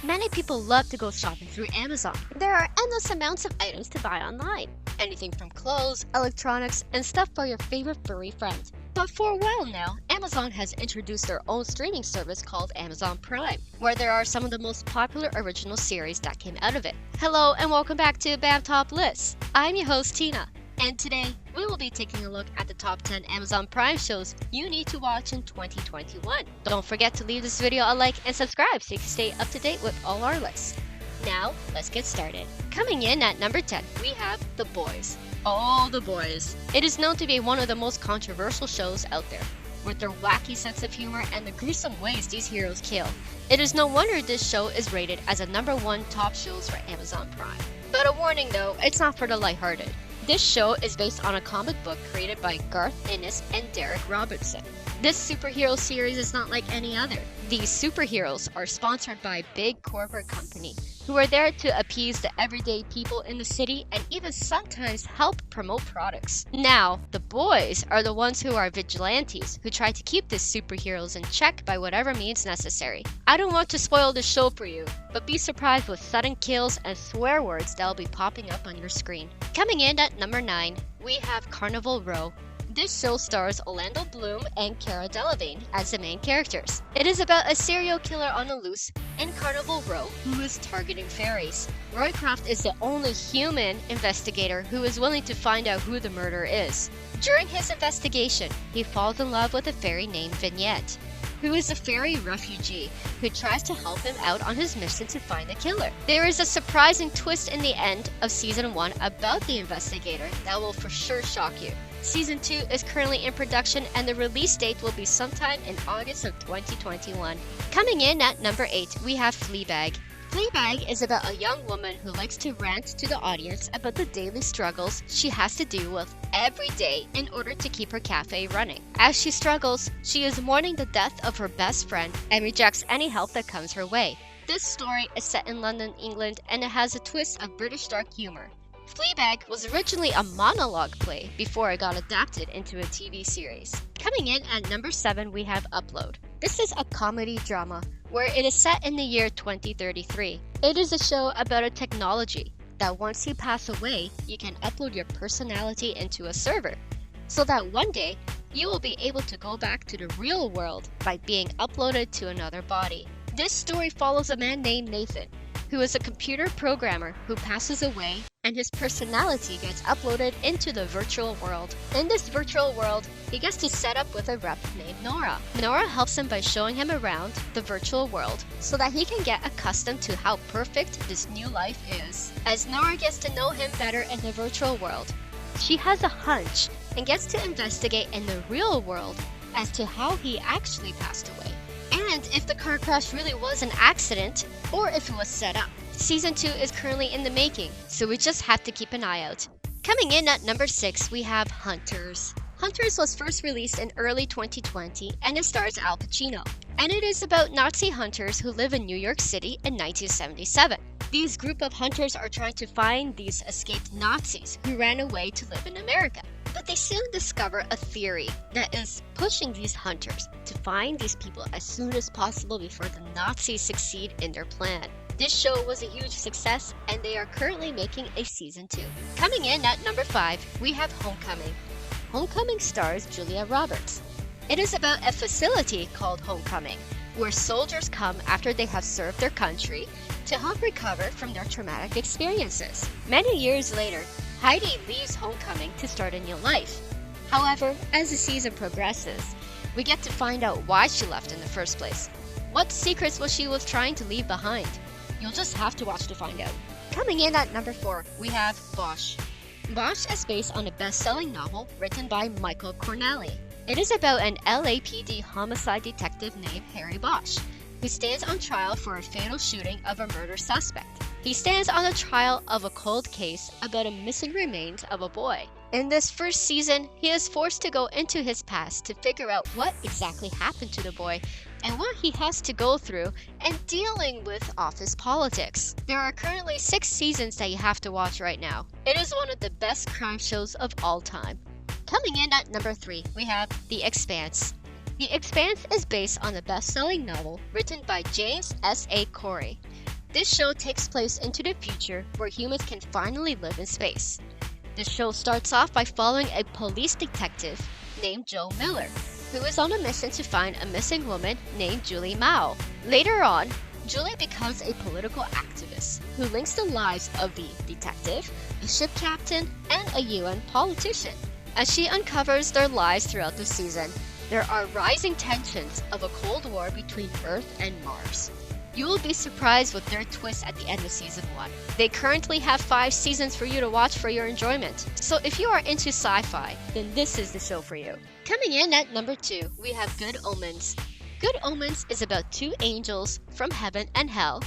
Many people love to go shopping through Amazon. There are endless amounts of items to buy online. Anything from clothes, electronics, and stuff for your favorite furry friend. But for a while now, Amazon has introduced their own streaming service called Amazon Prime, where there are some of the most popular original series that came out of it. Hello and welcome back to BAM Top List. I'm your host Tina, and today we will be taking a look at the top 10 Amazon Prime shows you need to watch in 2021. Don't forget to leave this video a like and subscribe so you can stay up to date with all our lists. Now, let's get started. Coming in at number 10, we have The Boys. Oh, The Boys. It is known to be one of the most controversial shows out there, with their wacky sense of humor and the gruesome ways these heroes kill. It is no wonder this show is rated as a number 1 top shows for Amazon Prime. But a warning though, it's not for the lighthearted. This show is based on a comic book created by Garth Ennis and Derek Robertson. This superhero series is not like any other. These superheroes are sponsored by a big corporate company who are there to appease the everyday people in the city and even sometimes help promote products. Now, the boys are the ones who are vigilantes who try to keep these superheroes in check by whatever means necessary. I don't want to spoil the show for you, but be surprised with sudden kills and swear words that will be popping up on your screen. Coming in at number 9, we have Carnival Row. This show stars Orlando Bloom and Cara Delevingne as the main characters. It is about a serial killer on the loose in Carnival Row who is targeting fairies. Roycroft is the only human investigator who is willing to find out who the murderer is. During his investigation, he falls in love with a fairy named Vignette, who is a fairy refugee who tries to help him out on his mission to find the killer. There is a surprising twist in the end of Season 1 about the investigator that will for sure shock you. Season 2 is currently in production and the release date will be sometime in August of 2021. Coming in at number 8, we have Fleabag. Fleabag is about a young woman who likes to rant to the audience about the daily struggles she has to deal with every day in order to keep her cafe running. As she struggles, she is mourning the death of her best friend and rejects any help that comes her way. This story is set in London, England, and it has a twist of British dark humor. Fleabag was originally a monologue play before it got adapted into a TV series. Coming in at number 7, we have Upload. This is a comedy drama where it is set in the year 2033. It is a show about a technology that once you pass away, you can upload your personality into a server, so that one day you will be able to go back to the real world by being uploaded to another body. This story follows a man named Nathan, who is a computer programmer who passes away and his personality gets uploaded into the virtual world. In this virtual world, he gets to set up with a rep named Nora. Nora helps him by showing him around the virtual world so that he can get accustomed to how perfect this new life is. As Nora gets to know him better in the virtual world, she has a hunch and gets to investigate in the real world as to how he actually passed away, and if the car crash really was an accident or if it was set up. Season 2 is currently in the making, so we just have to keep an eye out. Coming in at number 6, we have Hunters. Hunters was first released in early 2020 and it stars Al Pacino. And it is about Nazi hunters who live in New York City in 1977. These group of hunters are trying to find these escaped Nazis who ran away to live in America. But they soon discover a theory that is pushing these hunters to find these people as soon as possible before the Nazis succeed in their plan. This show was a huge success and they are currently making a season 2. Coming in at number 5, we have Homecoming. Homecoming stars Julia Roberts. It is about a facility called Homecoming, where soldiers come after they have served their country to help recover from their traumatic experiences. Many years later, Heidi leaves Homecoming to start a new life. However, as the season progresses, we get to find out why she left in the first place. What secrets she was trying to leave behind? You'll just have to watch to find out. Coming in at number 4, we have Bosch. Bosch is based on a best-selling novel written by Michael Corneli. It is about an LAPD homicide detective named Harry Bosch, who stands on trial for a fatal shooting of a murder suspect. He stands on the trial of a cold case about a missing remains of a boy. In this first season, he is forced to go into his past to figure out what exactly happened to the boy and what he has to go through and dealing with office politics. There are currently 6 seasons that you have to watch right now. It is one of the best crime shows of all time. Coming in at number 3, we have The Expanse. The Expanse is based on a best-selling novel written by James S. A. Corey, This show takes place into the future where humans can finally live in space. The show starts off by following a police detective named Joe Miller, who is on a mission to find a missing woman named Julie Mao. Later on, Julie becomes a political activist who links the lives of the detective, a ship captain, and a UN politician. As she uncovers their lives throughout the season, there are rising tensions of a Cold War between Earth and Mars. You will be surprised with their twist at the end of Season 1. They currently have 5 seasons for you to watch for your enjoyment. So if you are into sci-fi, then this is the show for you. Coming in at number 2, we have Good Omens. Good Omens is about 2 angels from heaven and hell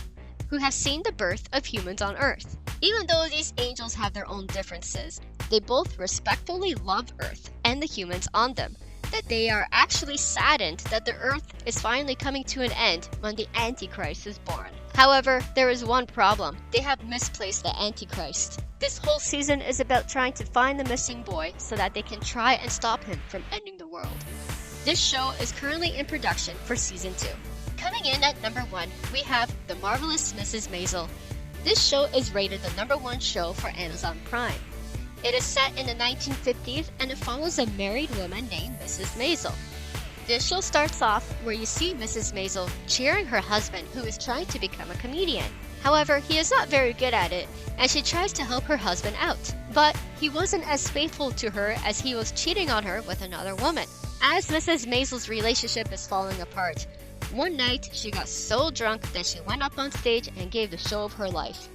who have seen the birth of humans on Earth. Even though these angels have their own differences, they both respectfully love Earth and the humans on them. That they are actually saddened that the Earth is finally coming to an end when the Antichrist is born. However, there is one problem. They have misplaced the Antichrist. This whole season is about trying to find the missing boy so that they can try and stop him from ending the world. This show is currently in production for Season 2. Coming in at number 1, we have The Marvelous Mrs. Maisel. This show is rated the number 1 show for Amazon Prime. It is set in the 1950s and it follows a married woman named Mrs. Maisel. This show starts off where you see Mrs. Maisel cheering her husband who is trying to become a comedian. However, he is not very good at it and she tries to help her husband out. But he wasn't as faithful to her as he was cheating on her with another woman. As Mrs. Maisel's relationship is falling apart, one night she got so drunk that she went up on stage and gave the show of her life.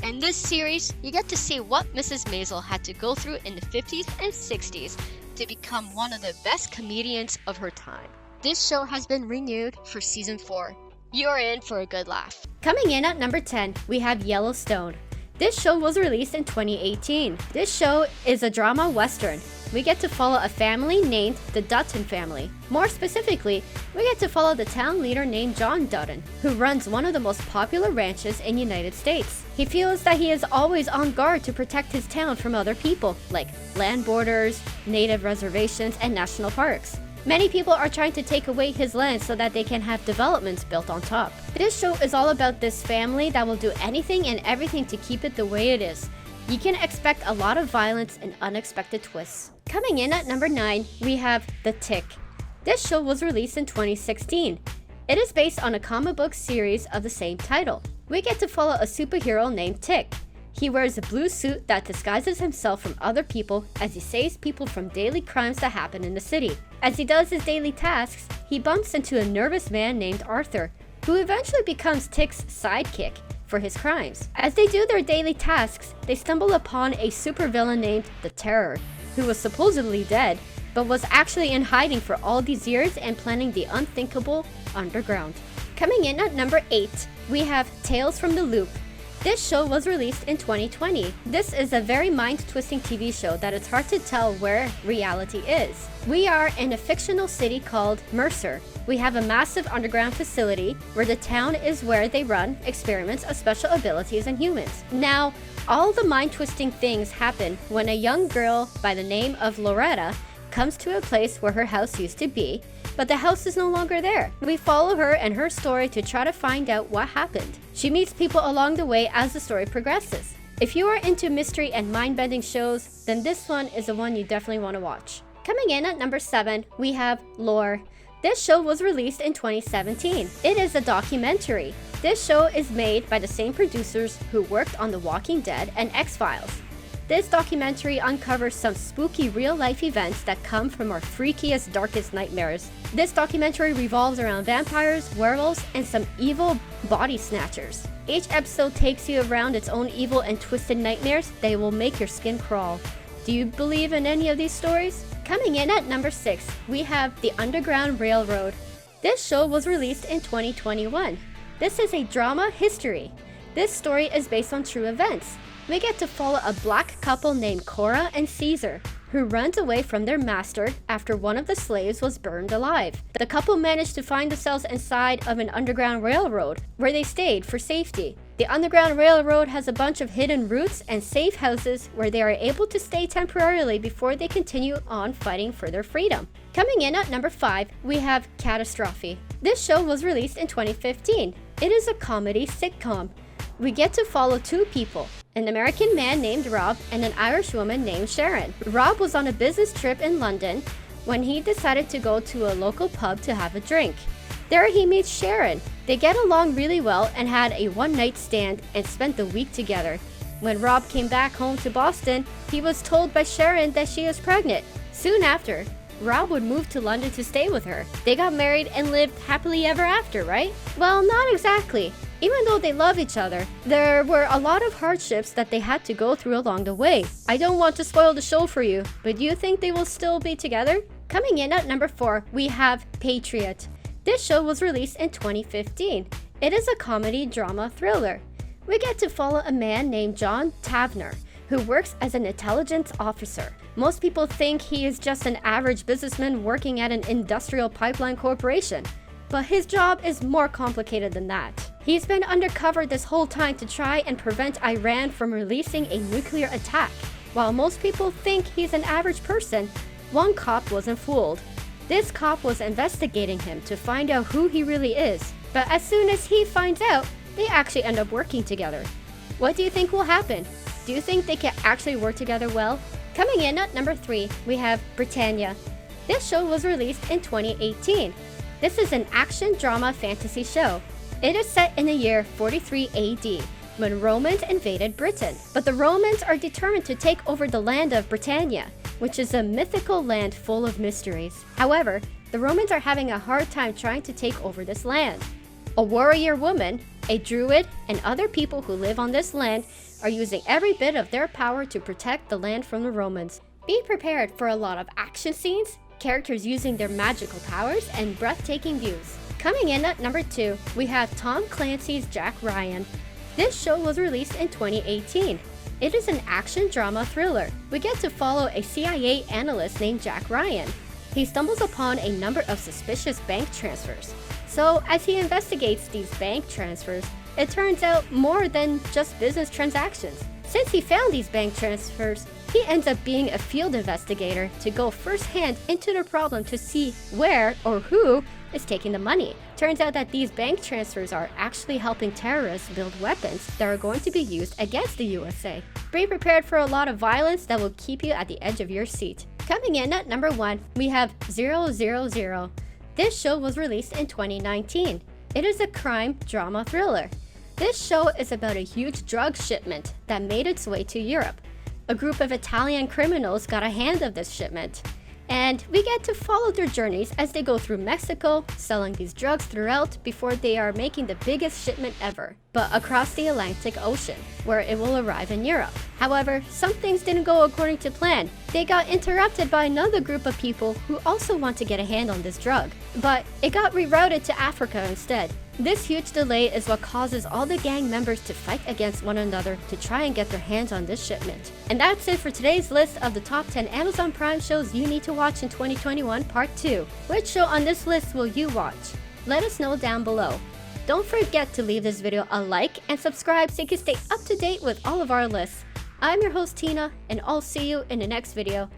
In this series, you get to see what Mrs. Maisel had to go through in the 50s and 60s to become one of the best comedians of her time. This show has been renewed for Season 4. You're in for a good laugh. Coming in at number 10, we have Yellowstone. This show was released in 2018. This show is a drama western. We get to follow a family named the Dutton family. More specifically, we get to follow the town leader named John Dutton, who runs one of the most popular ranches in the United States. He feels that he is always on guard to protect his town from other people, like land borders, native reservations, and national parks. Many people are trying to take away his land so that they can have developments built on top. This show is all about this family that will do anything and everything to keep it the way it is. You can expect a lot of violence and unexpected twists. Coming in at number 9, we have The Tick. This show was released in 2016. It is based on a comic book series of the same title. We get to follow a superhero named Tick. He wears a blue suit that disguises himself from other people as he saves people from daily crimes that happen in the city. As he does his daily tasks, he bumps into a nervous man named Arthur, who eventually becomes Tick's sidekick for his crimes. As they do their daily tasks, they stumble upon a supervillain named the Terror, who was supposedly dead, but was actually in hiding for all these years and planning the unthinkable underground. Coming in at number 8, we have Tales from the Loop. This show was released in 2020. This is a very mind-twisting TV show that it's hard to tell where reality is. We are in a fictional city called Mercer. We have a massive underground facility where the town is where they run experiments of special abilities in humans. Now, all the mind-twisting things happen when a young girl by the name of Loretta comes to a place where her house used to be, but the house is no longer there. We follow her and her story to try to find out what happened. She meets people along the way as the story progresses. If you are into mystery and mind-bending shows, then this one is the one you definitely want to watch. Coming in at number 7, we have Lore. This show was released in 2017. It is a documentary. This show is made by the same producers who worked on The Walking Dead and X-Files. This documentary uncovers some spooky real-life events that come from our freakiest, darkest nightmares. This documentary revolves around vampires, werewolves, and some evil body snatchers. Each episode takes you around its own evil and twisted nightmares that will make your skin crawl. Do you believe in any of these stories? Coming in at number 6, we have The Underground Railroad. This show was released in 2021. This is a drama history. This story is based on true events. We get to follow a black couple named Cora and Caesar, who runs away from their master after one of the slaves was burned alive. The couple managed to find themselves inside of an underground railroad, where they stayed for safety. The Underground Railroad has a bunch of hidden routes and safe houses where they are able to stay temporarily before they continue on fighting for their freedom. Coming in at number 5, we have Catastrophe. This show was released in 2015. It is a comedy sitcom. we get to follow two people, an American man named Rob and an Irish woman named Sharon. Rob was on a business trip in London when he decided to go to a local pub to have a drink. There he meets Sharon. They get along really well and had a one-night stand and spent the week together. When Rob came back home to Boston, he was told by Sharon that she was pregnant. Soon after, Rob would move to London to stay with her. They got married and lived happily ever after, right? Well, not exactly. Even though they love each other, there were a lot of hardships that they had to go through along the way. I don't want to spoil the show for you, but do you think they will still be together? Coming in at number 4, we have Patriot. This show was released in 2015. It is a comedy drama thriller. We get to follow a man named John Tavner, who works as an intelligence officer. Most people think he is just an average businessman working at an industrial pipeline corporation, but his job is more complicated than that. He's been undercover this whole time to try and prevent Iran from releasing a nuclear attack. While most people think he's an average person, one cop wasn't fooled. This cop was investigating him to find out who he really is, but as soon as he finds out, they actually end up working together. What do you think will happen? Do you think they can actually work together well? Coming in at number 3, we have Britannia. This show was released in 2018. This is an action drama fantasy show. It is set in the year 43 AD, when Romans invaded Britain. But the Romans are determined to take over the land of Britannia, which is a mythical land full of mysteries. However, the Romans are having a hard time trying to take over this land. A warrior woman, a druid, and other people who live on this land are using every bit of their power to protect the land from the Romans. Be prepared for a lot of action scenes, characters using their magical powers, and breathtaking views. Coming in at number 2, we have Tom Clancy's Jack Ryan. This show was released in 2018. It is an action drama thriller. We get to follow a CIA analyst named Jack Ryan. He stumbles upon a number of suspicious bank transfers. So as he investigates these bank transfers, it turns out more than just business transactions. Since he found these bank transfers, he ends up being a field investigator to go firsthand into the problem to see where or who is taking the money. Turns out that these bank transfers are actually helping terrorists build weapons that are going to be used against the USA. Be prepared for a lot of violence that will keep you at the edge of your seat. Coming in at number 1, we have 000. This show was released in 2019. It is a crime drama thriller. This show is about a huge drug shipment that made its way to Europe. A group of Italian criminals got a hand of this shipment, and we get to follow their journeys as they go through Mexico, selling these drugs throughout before they are making the biggest shipment ever, but across the Atlantic Ocean, where it will arrive in Europe. However, some things didn't go according to plan. They got interrupted by another group of people who also want to get a hand on this drug, but it got rerouted to Africa instead. This huge delay is what causes all the gang members to fight against one another to try and get their hands on this shipment. And that's it for today's list of the top 10 Amazon Prime shows you need to watch in 2021 Part 2. Which show on this list will you watch? Let us know down below. Don't forget to leave this video a like and subscribe so you can stay up to date with all of our lists. I'm your host Tina, and I'll see you in the next video.